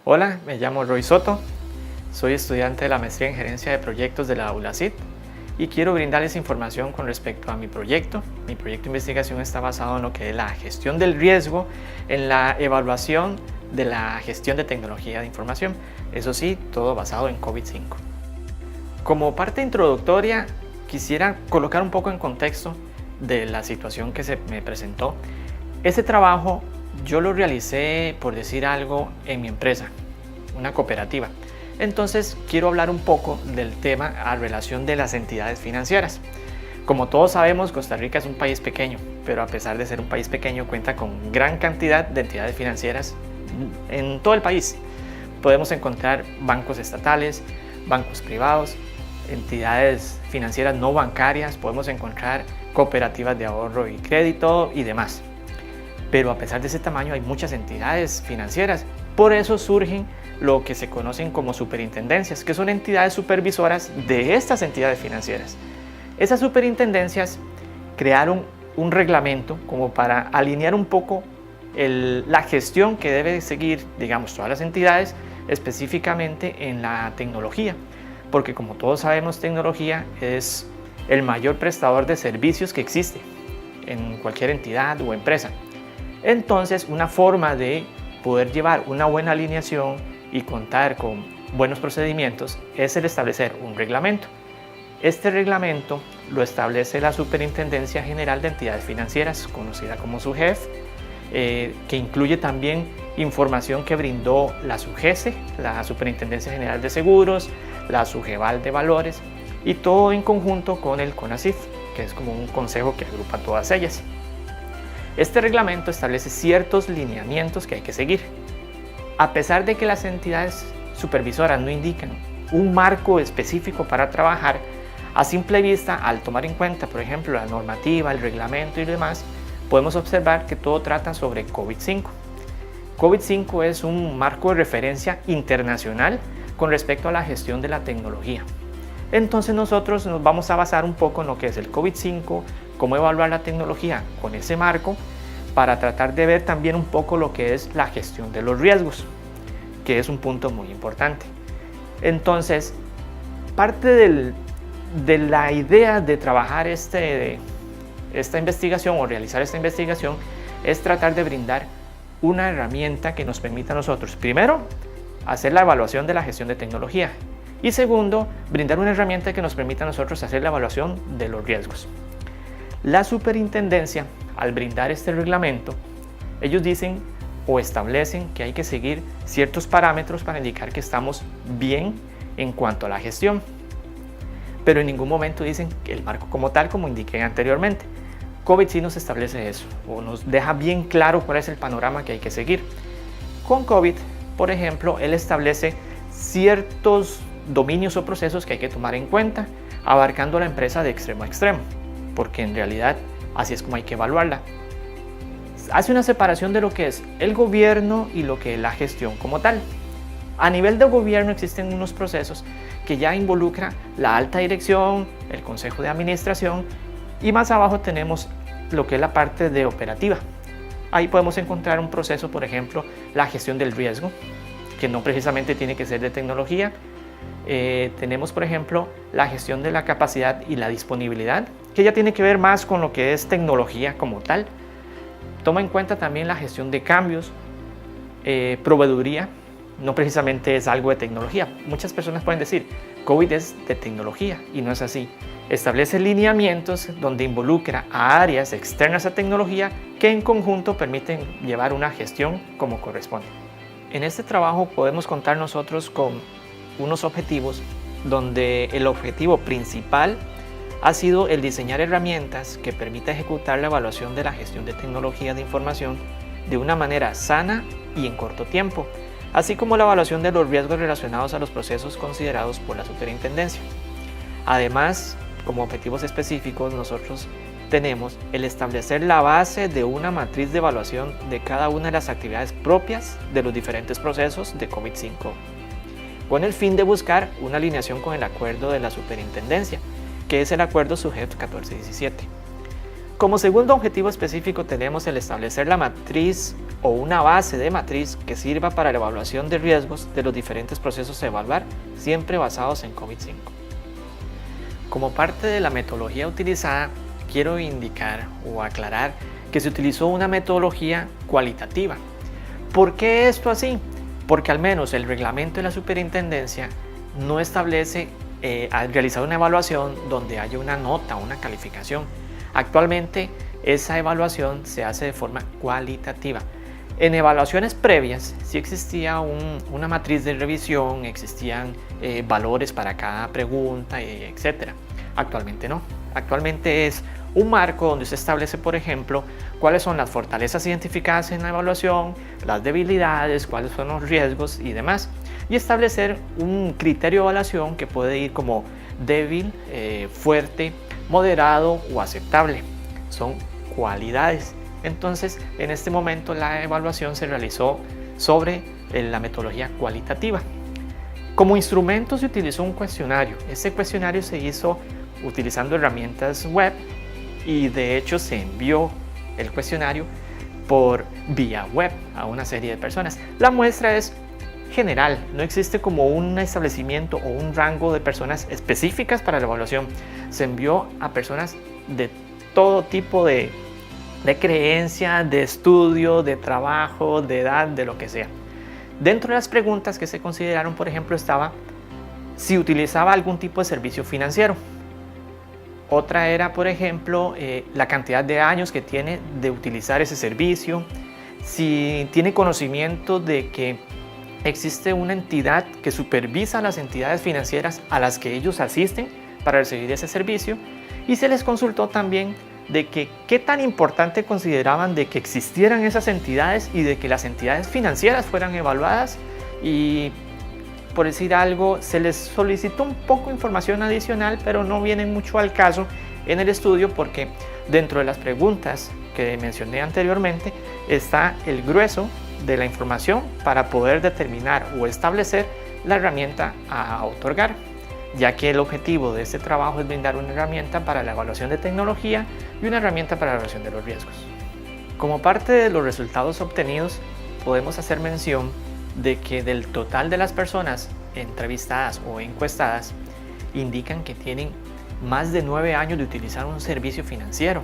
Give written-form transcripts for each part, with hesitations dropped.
Hola, me llamo Roy Soto, soy estudiante de la maestría en gerencia de proyectos de la ULACID y quiero brindarles información con respecto a mi proyecto. Mi proyecto de investigación está basado en lo que es la gestión del riesgo, en la evaluación de la gestión de tecnología de información, eso sí, todo basado en COVID-5. Como parte introductoria, quisiera colocar un poco en contexto de la situación que se me presentó. Este trabajo yo lo realicé, por decir algo, en mi empresa, una cooperativa. Entonces quiero hablar un poco del tema a relación de las entidades financieras. Como todos sabemos, Costa Rica es un país pequeño, pero a pesar de ser un país pequeño cuenta con gran cantidad de entidades financieras en todo el país. Podemos encontrar bancos estatales, bancos privados, entidades financieras no bancarias, podemos encontrar cooperativas de ahorro y crédito y demás. Pero a pesar de ese tamaño hay muchas entidades financieras, por eso surgen lo que se conocen como superintendencias, que son entidades supervisoras de estas entidades financieras. Esas superintendencias crearon un reglamento como para alinear un poco la gestión que debe seguir, digamos, todas las entidades, específicamente en la tecnología, porque como todos sabemos, tecnología es el mayor prestador de servicios que existe en cualquier entidad o empresa. Entonces, una forma de poder llevar una buena alineación y contar con buenos procedimientos es el establecer un reglamento. Este reglamento lo establece la Superintendencia General de Entidades Financieras, conocida como SUGEF, que incluye también información que brindó la SUGESE, la Superintendencia General de Seguros, la SUGEVAL de Valores, y todo en conjunto con el CONACYT, que es como un consejo que agrupa todas ellas. Este reglamento establece ciertos lineamientos que hay que seguir. A pesar de que las entidades supervisoras no indican un marco específico para trabajar, a simple vista, al tomar en cuenta, por ejemplo, la normativa, el reglamento y demás, podemos observar que todo trata sobre COVID-5. COVID-5 es un marco de referencia internacional con respecto a la gestión de la tecnología. Entonces nosotros nos vamos a basar un poco en lo que es el COVID-5, cómo evaluar la tecnología con ese marco, para tratar de ver también un poco lo que es la gestión de los riesgos, que es un punto muy importante. Entonces, parte de la idea de trabajar esta investigación o realizar esta investigación es tratar de brindar una herramienta que nos permita a nosotros, primero, hacer la evaluación de la gestión de tecnología y segundo, brindar una herramienta que nos permita a nosotros hacer la evaluación de los riesgos. La superintendencia, al brindar este reglamento, ellos dicen o establecen que hay que seguir ciertos parámetros para indicar que estamos bien en cuanto a la gestión. Pero en ningún momento dicen que el marco como tal, como indiqué anteriormente. COVID sí nos establece eso, o nos deja bien claro cuál es el panorama que hay que seguir. Con COVID, por ejemplo, él establece ciertos dominios o procesos que hay que tomar en cuenta, abarcando la empresa de extremo a extremo, porque en realidad así es como hay que evaluarla. Hace una separación de lo que es el gobierno y lo que es la gestión como tal. A nivel de gobierno existen unos procesos que ya involucran la alta dirección, el consejo de administración y más abajo tenemos lo que es la parte de operativa. Ahí podemos encontrar un proceso, por ejemplo, la gestión del riesgo, que no precisamente tiene que ser de tecnología. Tenemos, por ejemplo, la gestión de la capacidad y la disponibilidad, que ya tiene que ver más con lo que es tecnología como tal. Toma en cuenta también la gestión de cambios, proveeduría, no precisamente es algo de tecnología. Muchas personas pueden decir, COVID es de tecnología y no es así. Establece lineamientos donde involucra a áreas externas a tecnología que en conjunto permiten llevar una gestión como corresponde. En este trabajo podemos contar nosotros con unos objetivos donde el objetivo principal ha sido el diseñar herramientas que permita ejecutar la evaluación de la gestión de tecnología de información de una manera sana y en corto tiempo, así como la evaluación de los riesgos relacionados a los procesos considerados por la superintendencia. Además, como objetivos específicos, nosotros tenemos el establecer la base de una matriz de evaluación de cada una de las actividades propias de los diferentes procesos de COVID-5, con el fin de buscar una alineación con el acuerdo de la superintendencia, que es el acuerdo SUGEF 1417. Como segundo objetivo específico tenemos el establecer la matriz o una base de matriz que sirva para la evaluación de riesgos de los diferentes procesos a evaluar, siempre basados en COVID-5. Como parte de la metodología utilizada, quiero indicar o aclarar que se utilizó una metodología cualitativa. ¿Por qué esto así? Porque al menos el reglamento de la superintendencia no establece realizar una evaluación donde haya una nota, una calificación. Actualmente esa evaluación se hace de forma cualitativa. En evaluaciones previas sí existía una matriz de revisión, existían valores para cada pregunta, etc. Actualmente no. Actualmente es un marco donde se establece, por ejemplo, cuáles son las fortalezas identificadas en la evaluación, las debilidades, cuáles son los riesgos y demás, y establecer un criterio de evaluación que puede ir como débil, fuerte, moderado o aceptable. Son cualidades. Entonces, en este momento la evaluación se realizó sobre la metodología cualitativa. Como instrumento se utilizó un cuestionario. Este cuestionario se hizo utilizando herramientas web y de hecho se envió el cuestionario por vía web a una serie de personas. La muestra es general, no existe como un establecimiento o un rango de personas específicas para la evaluación. Se envió a personas de todo tipo de creencia, de estudio, de trabajo, de edad, de lo que sea. Dentro de las preguntas que se consideraron, por ejemplo, estaba si utilizaba algún tipo de servicio financiero. Otra era, por ejemplo, la cantidad de años que tiene de utilizar ese servicio, si tiene conocimiento de que existe una entidad que supervisa las entidades financieras a las que ellos asisten para recibir ese servicio, y se les consultó también de que qué tan importante consideraban de que existieran esas entidades y de que las entidades financieras fueran evaluadas. Y por decir algo, se les solicitó un poco de información adicional, pero no viene mucho al caso en el estudio porque dentro de las preguntas que mencioné anteriormente está el grueso de la información para poder determinar o establecer la herramienta a otorgar, ya que el objetivo de este trabajo es brindar una herramienta para la evaluación de tecnología y una herramienta para la evaluación de los riesgos. Como parte de los resultados obtenidos, podemos hacer mención de que del total de las personas entrevistadas o encuestadas indican que tienen más de 9 años de utilizar un servicio financiero.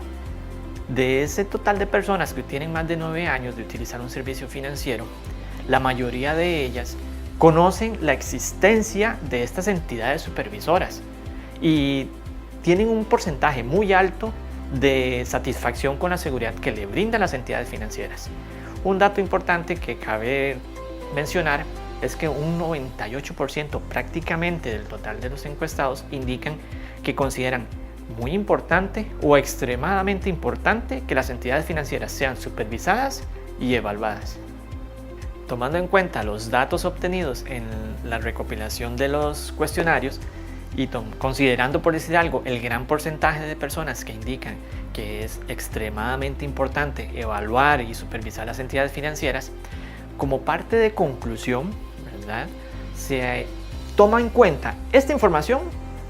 De ese total de personas que tienen más de 9 años de utilizar un servicio financiero, la mayoría de ellas conocen la existencia de estas entidades supervisoras y tienen un porcentaje muy alto de satisfacción con la seguridad que le brindan las entidades financieras. Un dato importante que cabe mencionar es que un 98% prácticamente del total de los encuestados indican que consideran muy importante o extremadamente importante que las entidades financieras sean supervisadas y evaluadas. Tomando en cuenta los datos obtenidos en la recopilación de los cuestionarios y considerando, por decir algo, el gran porcentaje de personas que indican que es extremadamente importante evaluar y supervisar las entidades financieras, como parte de conclusión, ¿verdad?, se toma en cuenta esta información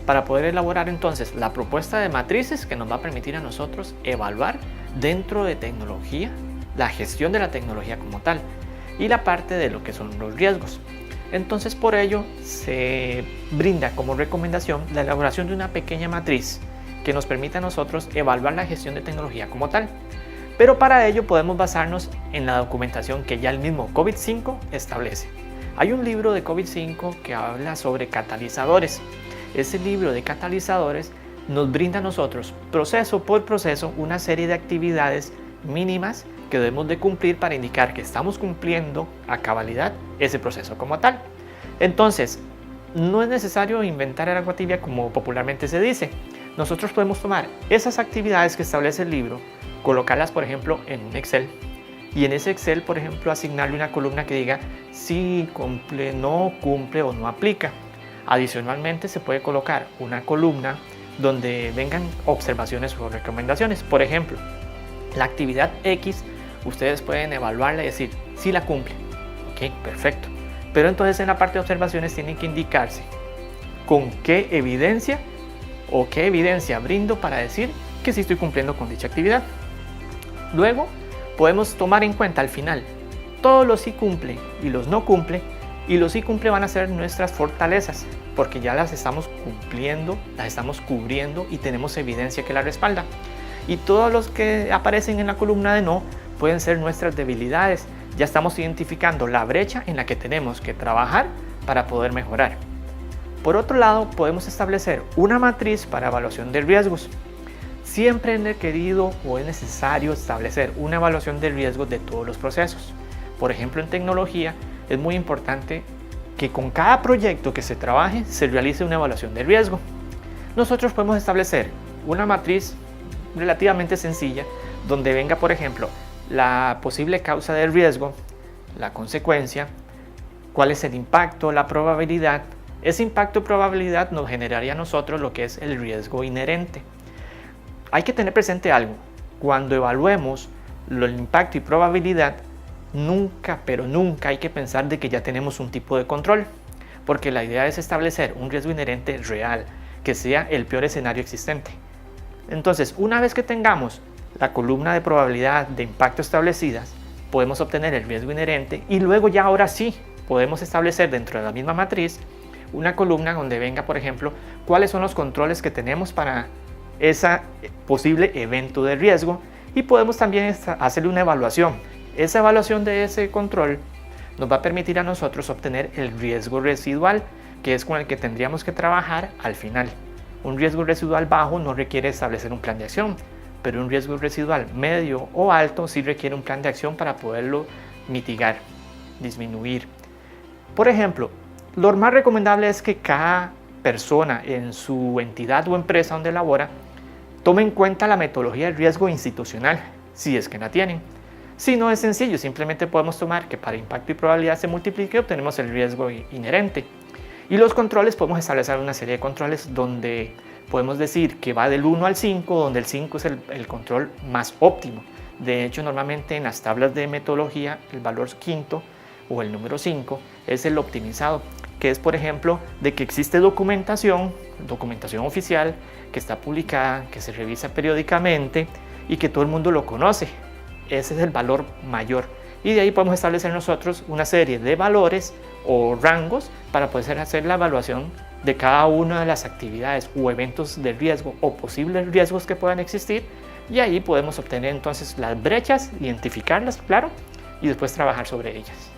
para poder elaborar entonces la propuesta de matrices que nos va a permitir a nosotros evaluar dentro de tecnología, la gestión de la tecnología como tal y la parte de lo que son los riesgos. Entonces, por ello se brinda como recomendación la elaboración de una pequeña matriz que nos permita a nosotros evaluar la gestión de tecnología como tal. Pero para ello podemos basarnos en la documentación que ya el mismo COVID-5 establece. Hay un libro de COVID-5 que habla sobre catalizadores. Ese libro de catalizadores nos brinda a nosotros, proceso por proceso, una serie de actividades mínimas que debemos de cumplir para indicar que estamos cumpliendo a cabalidad ese proceso como tal. Entonces, no es necesario inventar el agua tibia como popularmente se dice. Nosotros podemos tomar esas actividades que establece el libro, colocarlas, por ejemplo, en un Excel y en ese Excel, por ejemplo, asignarle una columna que diga si cumple, no cumple o no aplica. Adicionalmente, se puede colocar una columna donde vengan observaciones o recomendaciones. Por ejemplo, la actividad X, ustedes pueden evaluarla y decir si la cumple. Ok, perfecto. Pero entonces en la parte de observaciones tienen que indicarse con qué evidencia o qué evidencia brindo para decir que sí estoy cumpliendo con dicha actividad. Luego podemos tomar en cuenta al final todos los sí cumple y los no cumple, y los sí cumple van a ser nuestras fortalezas, porque ya las estamos cumpliendo, las estamos cubriendo y tenemos evidencia que la respalda. Y todos los que aparecen en la columna de no pueden ser nuestras debilidades. Ya estamos identificando la brecha en la que tenemos que trabajar para poder mejorar. Por otro lado, podemos establecer una matriz para evaluación de riesgos. Siempre he querido o es necesario establecer una evaluación de riesgos de todos los procesos. Por ejemplo, en tecnología es muy importante que con cada proyecto que se trabaje se realice una evaluación de riesgo. Nosotros podemos establecer una matriz relativamente sencilla donde venga, por ejemplo, la posible causa del riesgo, la consecuencia, cuál es el impacto, la probabilidad. Ese impacto o probabilidad nos generaría a nosotros lo que es el riesgo inherente. Hay que tener presente algo: cuando evaluemos el impacto y probabilidad, nunca, pero nunca hay que pensar de que ya tenemos un tipo de control, porque la idea es establecer un riesgo inherente real, que sea el peor escenario existente. Entonces, una vez que tengamos la columna de probabilidad de impacto establecidas, podemos obtener el riesgo inherente y luego ya ahora sí podemos establecer dentro de la misma matriz una columna donde venga, por ejemplo, cuáles son los controles que tenemos para ese posible evento de riesgo, y podemos también hacerle una evaluación. Esa evaluación de ese control nos va a permitir a nosotros obtener el riesgo residual, que es con el que tendríamos que trabajar al final. Un riesgo residual bajo no requiere establecer un plan de acción, pero un riesgo residual medio o alto sí requiere un plan de acción para poderlo mitigar, disminuir. Por ejemplo, lo más recomendable es que cada persona en su entidad o empresa donde labora tome en cuenta la metodología de riesgo institucional, si es que la tienen. Si no, es sencillo, simplemente podemos tomar que para impacto y probabilidad se multiplique y obtenemos el riesgo inherente. Y los controles, podemos establecer una serie de controles donde podemos decir que va del 1 al 5, donde el 5 es el control más óptimo. De hecho, normalmente en las tablas de metodología el valor quinto o el número 5 es el optimizado, que es, por ejemplo, de que existe documentación oficial que está publicada, que se revisa periódicamente y que todo el mundo lo conoce. Ese es el valor mayor. Y de ahí podemos establecer nosotros una serie de valores o rangos para poder hacer la evaluación de cada una de las actividades o eventos de riesgo o posibles riesgos que puedan existir, y ahí podemos obtener entonces las brechas, identificarlas, claro, y después trabajar sobre ellas.